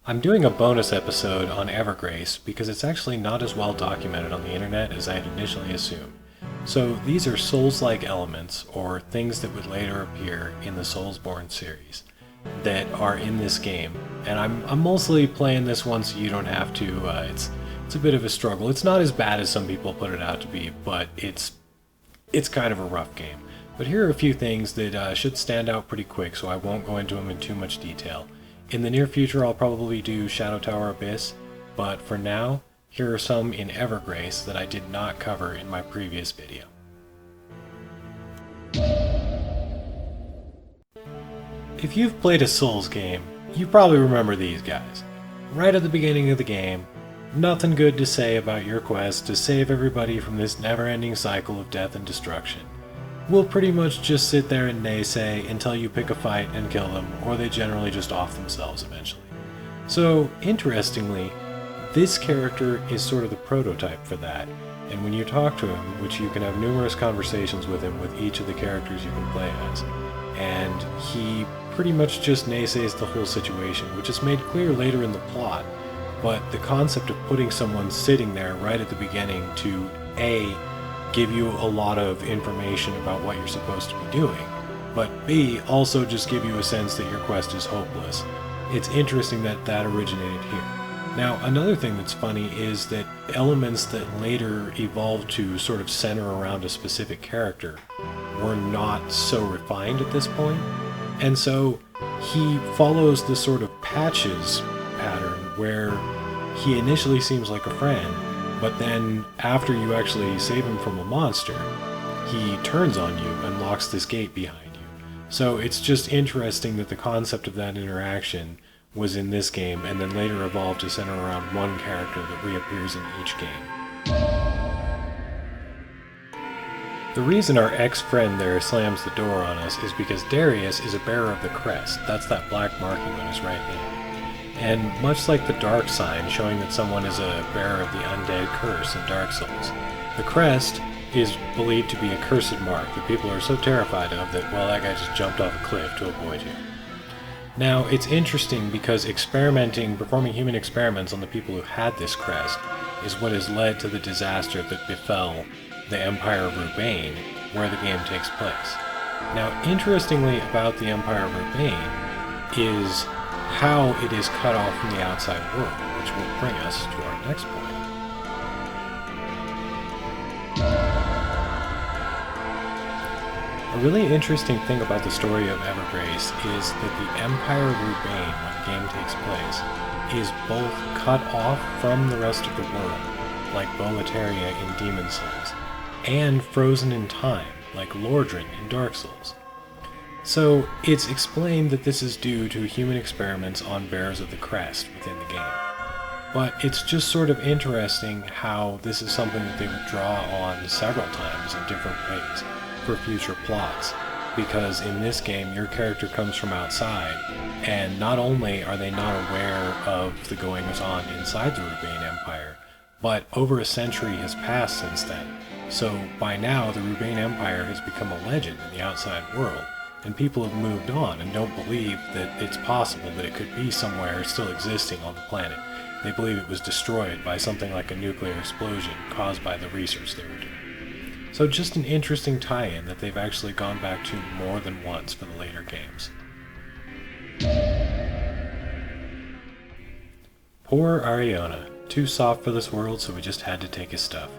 I'm doing a bonus episode on Evergrace because it's actually not as well documented on the internet as I had initially assumed. So these are Souls-like elements, or things that would later appear in the Soulsborne series, that are in this game. And I'm mostly playing this one so you don't have to. It's a bit of a struggle. It's not as bad as some people put it out to be, but it's kind of a rough game. But here are a few things that should stand out pretty quick, so I won't go into them in too much detail. In the near future, I'll probably do Shadow Tower Abyss, but for now, here are some in Evergrace that I did not cover in my previous video. If you've played a Souls game, you probably remember these guys. Right at the beginning of the game, nothing good to say about your quest to save everybody from this never-ending cycle of death and destruction. We'll pretty much just sit there and naysay until you pick a fight and kill them, or they generally just off themselves eventually. So, interestingly, this character is sort of the prototype for that, and when you talk to him, which you can have numerous conversations with him with each of the characters you can play as, and he pretty much just naysays the whole situation, which is made clear later in the plot, but the concept of putting someone sitting there right at the beginning to A, give you a lot of information about what you're supposed to be doing, but B, also just give you a sense that your quest is hopeless. It's interesting that that originated here. Now, another thing that's funny is that elements that later evolved to sort of center around a specific character were not so refined at this point, and so he follows the sort of patches pattern where he initially seems like a friend, but then, after you actually save him from a monster, he turns on you and locks this gate behind you. So it's just interesting that the concept of that interaction was in this game, and then later evolved to center around one character that reappears in each game. The reason our ex-friend there slams the door on us is because Darius is a bearer of the crest. That's that black marking on his right hand. And much like the dark sign showing that someone is a bearer of the undead curse in Dark Souls, the crest is believed to be a cursed mark that people are so terrified of that, well, that guy just jumped off a cliff to avoid you. Now, it's interesting because performing human experiments on the people who had this crest is what has led to the disaster that befell the Empire of Rubain, where the game takes place. Now, interestingly about the Empire of Rubain is how it is cut off from the outside world, which will bring us to our next point. A really interesting thing about the story of Evergrace is that the Empire of Rubain, when the game takes place, is both cut off from the rest of the world, like Boletaria in Demon Souls, and frozen in time, like Lordran in Dark Souls. So, it's explained that this is due to human experiments on bearers of the crest within the game. But it's just sort of interesting how this is something that they would draw on several times in different ways for future plots. Because in this game, your character comes from outside, and not only are they not aware of the goings-on inside the Rubain Empire, but over a century has passed since then. So, by now, the Rubain Empire has become a legend in the outside world, and people have moved on and don't believe that it's possible that it could be somewhere still existing on the planet. They believe it was destroyed by something like a nuclear explosion caused by the research they were doing. So just an interesting tie-in that they've actually gone back to more than once for the later games. Poor Ariona. Too soft for this world, so we just had to take his stuff.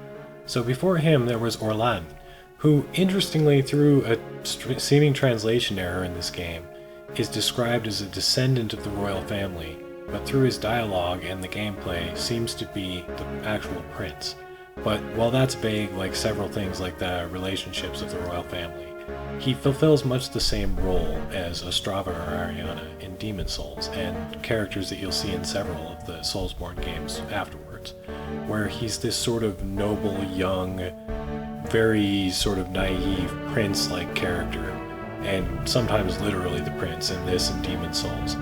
So before him there was Moreland, who, interestingly, through a seeming translation error in this game, is described as a descendant of the royal family, but through his dialogue and the gameplay seems to be the actual prince. But while that's vague, like several things like the relationships of the royal family, he fulfills much the same role as Ostrava or Ariana in Demon Souls, and characters that you'll see in several of the Soulsborne games afterwards, where he's this sort of noble, young, very sort of naive prince-like character, and sometimes literally the prince in this and Demon Souls.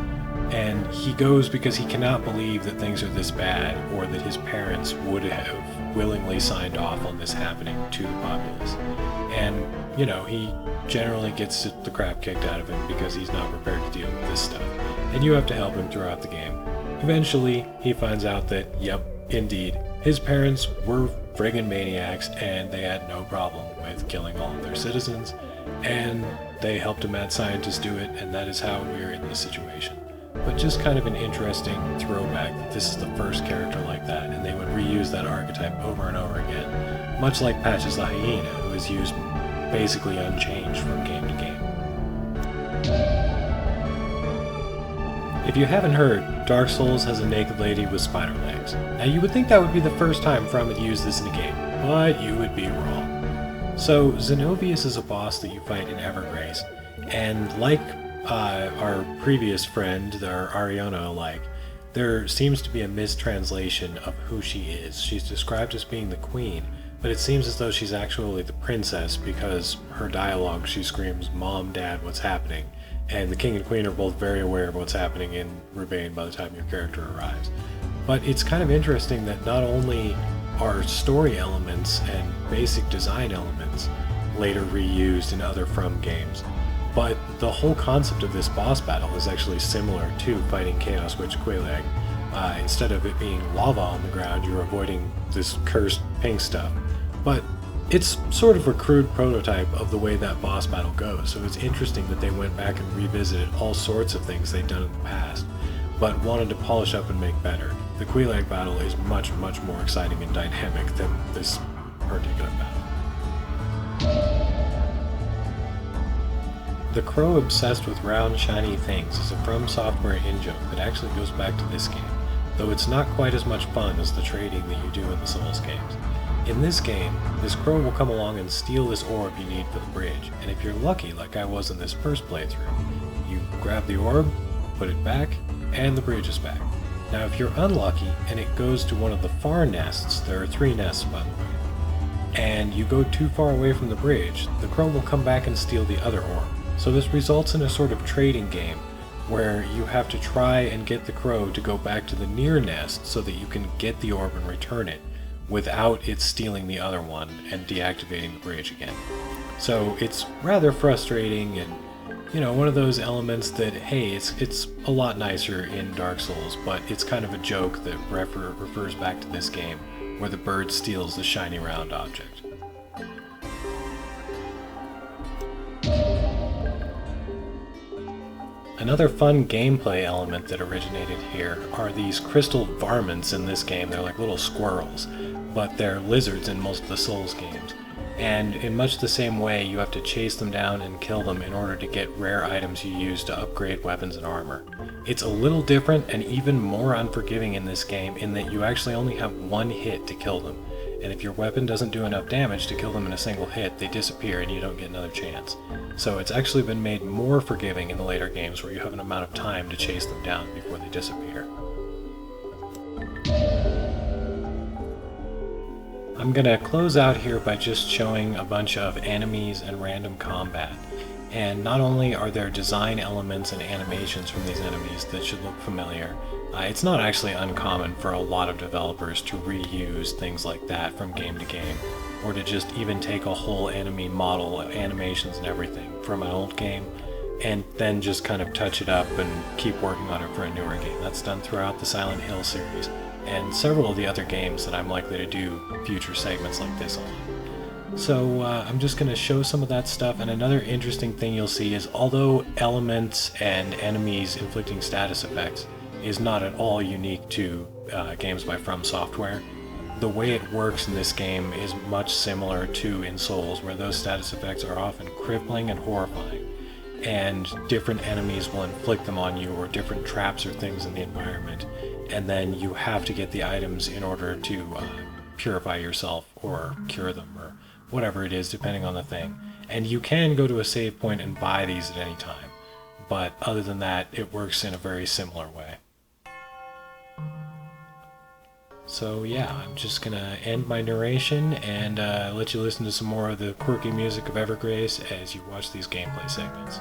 And he goes because he cannot believe that things are this bad, or that his parents would have willingly signed off on this happening to the populace. And, you know, he generally gets the crap kicked out of him because he's not prepared to deal with this stuff. And you have to help him throughout the game. Eventually, he finds out that, yep, indeed, his parents were friggin' maniacs and they had no problem with killing all of their citizens, and they helped a mad scientist do it, and that is how we're in this situation. But just kind of an interesting throwback that this is the first character like that, and they would reuse that archetype over and over again, much like Patches the Hyena, who is used basically unchanged from game to game. If you haven't heard, Dark Souls has a naked lady with spider legs. Now you would think that would be the first time From had used this in a game, but you would be wrong. So Zenobia is a boss that you fight in Evergrace, and like our previous friend, or Ariana alike, there seems to be a mistranslation of who she is. She's described as being the queen, but it seems as though she's actually the princess because her dialogue, she screams, "Mom, Dad, what's happening?" And the king and queen are both very aware of what's happening in Ravane by the time your character arrives. But it's kind of interesting that not only are story elements and basic design elements later reused in other From games, but the whole concept of this boss battle is actually similar to fighting Chaos Witch Quelaag. Instead of it being lava on the ground, you're avoiding this cursed pink stuff. But it's sort of a crude prototype of the way that boss battle goes, so it's interesting that they went back and revisited all sorts of things they'd done in the past, but wanted to polish up and make better. The Quelaag battle is much, much more exciting and dynamic than this particular battle. The crow obsessed with round, shiny things is a From Software in-joke that actually goes back to this game, though it's not quite as much fun as the trading that you do in the Souls games. In this game, this crow will come along and steal this orb you need for the bridge, and if you're lucky, like I was in this first playthrough, you grab the orb, put it back, and the bridge is back. Now if you're unlucky and it goes to one of the far nests, there are 3 nests by the way, and you go too far away from the bridge, the crow will come back and steal the other orb. So this results in a sort of trading game where you have to try and get the crow to go back to the near nest so that you can get the orb and return it, without it stealing the other one and deactivating the bridge again. So it's rather frustrating and, you know, one of those elements that, hey, it's a lot nicer in Dark Souls, but it's kind of a joke that refers back to this game, where the bird steals the shiny round object. Another fun gameplay element that originated here are these crystal varmints in this game. They're like little squirrels, but they're lizards in most of the Souls games. And in much the same way, you have to chase them down and kill them in order to get rare items you use to upgrade weapons and armor. It's a little different and even more unforgiving in this game in that you actually only have 1 hit to kill them. And if your weapon doesn't do enough damage to kill them in a single hit, they disappear and you don't get another chance. So it's actually been made more forgiving in the later games where you have an amount of time to chase them down before they disappear. I'm gonna close out here by just showing a bunch of enemies and random combat. And not only are there design elements and animations from these enemies that should look familiar, it's not actually uncommon for a lot of developers to reuse things like that from game to game, or to just even take a whole enemy model, animations and everything from an old game, and then just kind of touch it up and keep working on it for a newer game. That's done throughout the Silent Hill series, and several of the other games that I'm likely to do future segments like this on. So I'm just going to show some of that stuff, and another interesting thing you'll see is although elements and enemies inflicting status effects is not at all unique to games by From Software, the way it works in this game is much similar to in Souls, where those status effects are often crippling and horrifying, and different enemies will inflict them on you, or different traps or things in the environment, and then you have to get the items in order to purify yourself or cure them or whatever it is depending on the thing. And you can go to a save point and buy these at any time, but other than that it works in a very similar way. So yeah, I'm just gonna end my narration and let you listen to some more of the quirky music of Evergrace as you watch these gameplay segments.